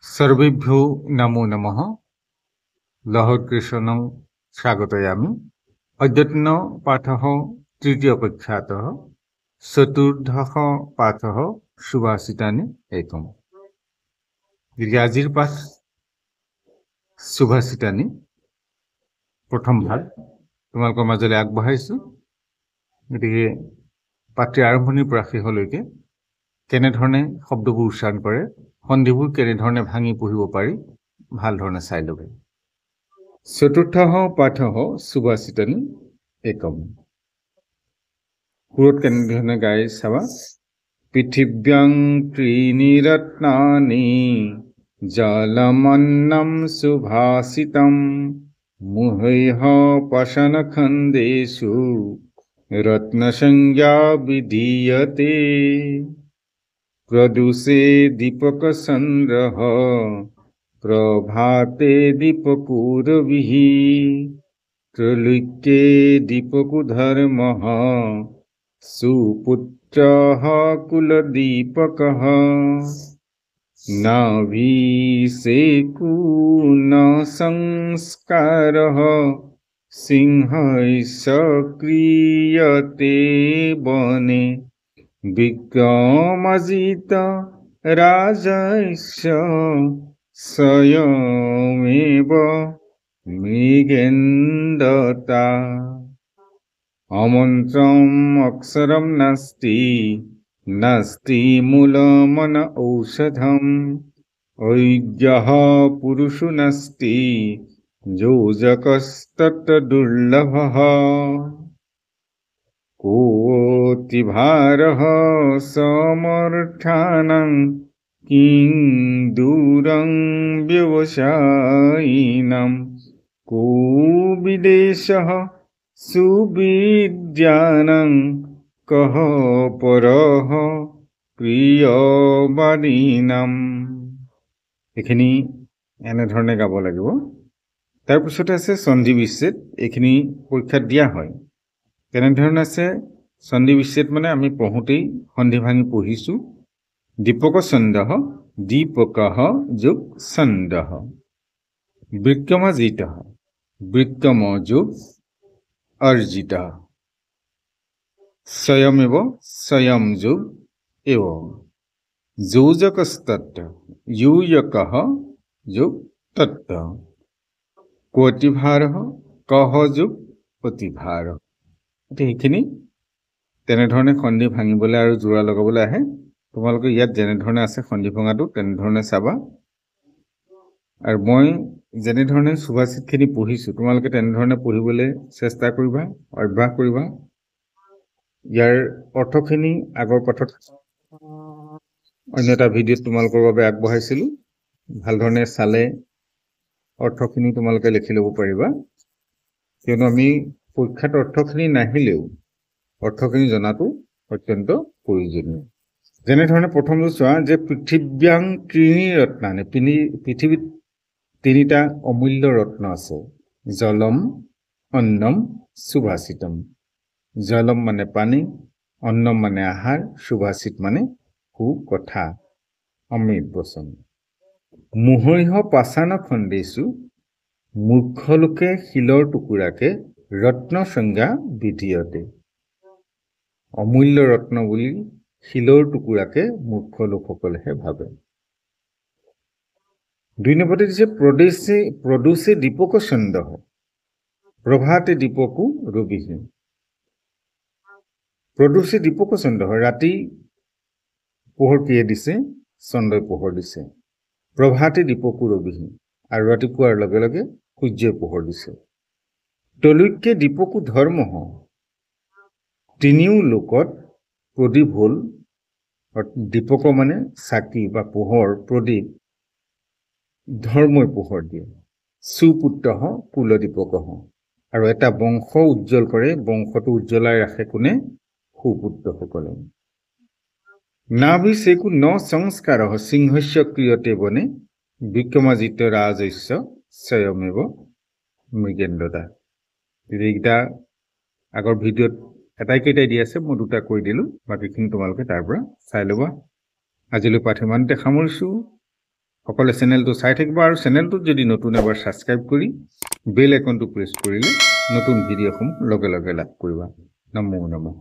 सर्वेभ्यो नमो नमः लहकृष्णं स्वागतयामि। अद्यतन पाठः तृतीय कक्षातः चतुर्दश पाठः सुभाषितानि एकम्। आजिर पाठ सुभाषितानि प्रथम भाग তোমালোকৰ মাজলৈ আগবঢ়াইছো। গতিকে পাঠৰ আৰম্ভণিৰ পৰা শেষলৈকে কেনেধৰণে শব্দবোৰ উচ্চাৰণ কৰে, সন্ধিবোৰ কেনেধৰণে ভাঙি পঢ়িব পাৰি ভাল ধৰণে চাই ল'ব। চতুৰ্থ পাঠः সুভাষিতানি একম। সুৰত কেনেধৰণে গাই চাবা। পৃথিব্যাং ত্ৰীণি ৰত্নানি জলমন্নম সুভাষিতম মুহৈঃ পাষাণখণ্ডেষু रत्नसंज्ञा विधीयते। प्रदूषे दीपकचन्द्रः प्रभाते दीपकुरविः त्रैलोक्ये दीपकुधर्मः सुपुत्रः कुलदीपकः नाभिषेको न संस्कारः सिंहस्य क्रियते वने विक्रमजित राजस्य स्वयमेव मृगेन्द्रता। अमन्त्रम् अक्षरं नास्ति नास्ति मूलमन औषधम् अयज्ञः पुरुषो नास्ति योजकस्तत्र दुर्लभः। कोऽतिभारः समर्थानां किं दूरं व्यवसायिनां को विदेशः सुविद्यानां कः परः প্ৰিয়বাদীনাম। এইখিনি এনেধৰণে গাব লাগিব। তাৰপিছতে আছে সন্ধি বিচ্ছেদ। এইখিনি পৰীক্ষাত দিয়া হয়। কেনেধৰণে আছে সন্ধি বিচ্ছেদ মানে আমি পঢ়োঁতেই সন্ধি ভাঙি পঢ়িছোঁ। দীপক ছন্দঃ দীপকঃ যোগ ছন্দঃ বিক্ৰমজিতঃ বিক্ৰম যোগ অৰ্জিতঃ স্বয়মেব স্বয়ং যোগ এব যোজকস্তত্ত্ব यूयकः যোগ তত্ত্ব কোটিভাৰः কহ যোগ অতিভাৰः। সেইখিনি তেনেধৰণে সন্ধি ভাঙিবলৈ আৰু জোৰা লগাবলৈ আহে। তোমালোকে ইয়াত যেনেধৰণে আছে সন্ধি ভঙাটো তেনেধৰণে চাবা। আৰু মই যেনেধৰণে সুভাষিতখিনি পঢ়িছোঁ তোমালোকে তেনেধৰণে পঢ়িবলৈ চেষ্টা কৰিবা, অভ্যাস কৰিবা। ইয়াৰ অৰ্থখিনি আগৰ পাঠত অন্য এটা ভিডিঅ'ত তোমালোকৰ বাবে আগবঢ়াইছিলোঁ। ভালধৰণে চালে অৰ্থখিনি তোমালোকে লিখি ল'ব পাৰিবা। কিয়নো আমি পৰীক্ষাত অৰ্থখিনি নাহিলেও অৰ্থখিনি জনাটো অত্যন্ত প্ৰয়োজনীয়। যেনেধৰণে প্ৰথমটো চোৱা যে পৃথিব্যাং ত্ৰীণি ৰত্নানি, পৃথিৱীত তিনিটা অমূল্য ৰত্ন আছে। জলম অন্নম সুভাষিতম। জলম মানে পানী, অন্নম মানে আহাৰ, সুভাষিত মানে সুকথা, অমৃত বচন। মুহৈঃ পাষাণখণ্ডেষু, মূৰ্খ লোকে শিলৰ টুকুৰাকে ৰত্ন সংজ্ঞা বিধীয়তে। অমূল্য ৰত্ন বুলি শিলৰ টুকুৰাকে মূৰ্খ লোকসকলেহে ভাবে। 2 নম্বৰতে দিছে প্ৰদূষে দীপক ছন্দঃ প্ৰভাতে দীপকো ৰবিঃ। প্ৰদূষে দীপক ছন্দঃ, ৰাতি পোহৰ কিয়ে দিছে? চন্দ্ৰই পোহৰ দিছে। প্ৰভাতে দীপকো ৰবিঃ, আৰু ৰাতিপুৱাৰ লগে লগে সূৰ্যই পোহৰ দিছে। ত্ৰৈলোক্যে দীপকো ধৰ্মঃ, তিনিও লোকত প্ৰদীপ হ'ল। দীপক মানে চাকি বা পোহৰ, প্ৰদীপ। ধৰ্মই পোহৰ দিয়ে। সুপুত্ৰঃ কুলদীপকঃ, আৰু এটা বংশ উজ্জ্বল কৰে, বংশটো উজ্জ্বলাই ৰাখে কোনে? সুপুত্ৰসকলে। নাভিষেকো ন সংস্কাৰঃ সিংহস্য ক্ৰিয়তে বনে বিক্ৰমজিত ৰাজস্য স্বয়মেব মৃগেন্দ্ৰতা। এইকেইটা আগৰ ভিডিঅ'ত এটাইকেইটাই দি আছে, মই দুটা কৈ দিলোঁ। বাকীখিনি তোমালোকে তাৰ পৰা চাই ল'বা। আজিলৈ পাঠ ইমানতে সামৰিছোঁ। সকলে চেনেলটো চাই থাকিব আৰু চেনেলটোত যদি নতুন এবাৰ সাবস্ক্ৰাইব কৰি বেল আইকনটো প্ৰেছ কৰিলে নতুন ভিডিঅ'সমূহ লগে লগে লাভ কৰিবা। নমো নমঃ।